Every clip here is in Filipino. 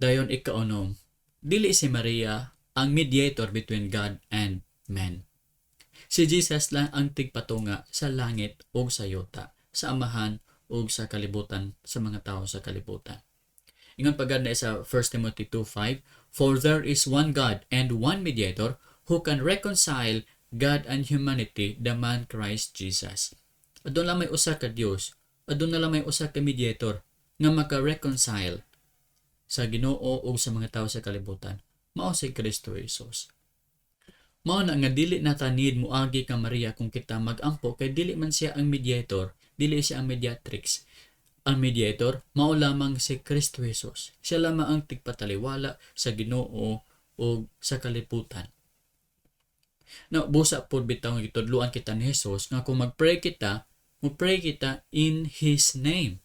Dayon ikaunom, dili si Maria ang mediator between God and man. Si Jesus lang ang tigpatunga sa langit o sa yuta, sa amahan o sa kalibutan, sa mga tao sa kalibutan. Ingon pagad na sa 1 Timothy 2:5, for there is one God and one mediator who can reconcile God and humanity, the man Christ Jesus. Adun lang may usa ka Dios, adun na lang may usa ka mediator nga maka-reconcile sa Ginoo o sa mga tao sa kalibutan. Mao si Kristo Jesus. Mao na nga dili nata need moagi ka Maria kung kita mag-ampo kay dili man siya ang mediator, dili siya ang mediatrix. Ang mediator mao lamang si Kristo Jesus. Siya lamang ang tigpataliwala sa Ginoo o sa kalibutan. Now, busa po bitaw nga gitudloan kita ni Jesus nga kung mag-pray kita in His name.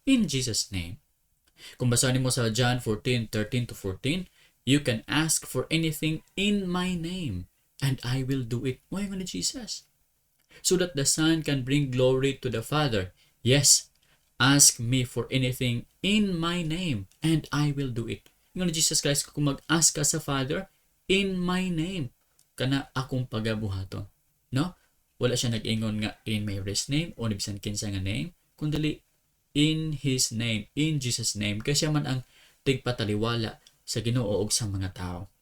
In Jesus' name. Kung basahin mo sa John 14:13-14, you can ask for anything in my name, and I will do it. Why nga ni Jesus? So that the Son can bring glory to the Father. Yes, ask me for anything in my name, and I will do it. Nga ni Jesus Christ, kung mag-ask ka sa Father, in my name, kana akong pagabuhaton. No? Wala siya nag-ingon nga in my rest name o bisan kinsa nga name, kundi in His name, in Jesus' name, kasi siya man ang tigpataliwala sa Ginoo ug sa mga tao.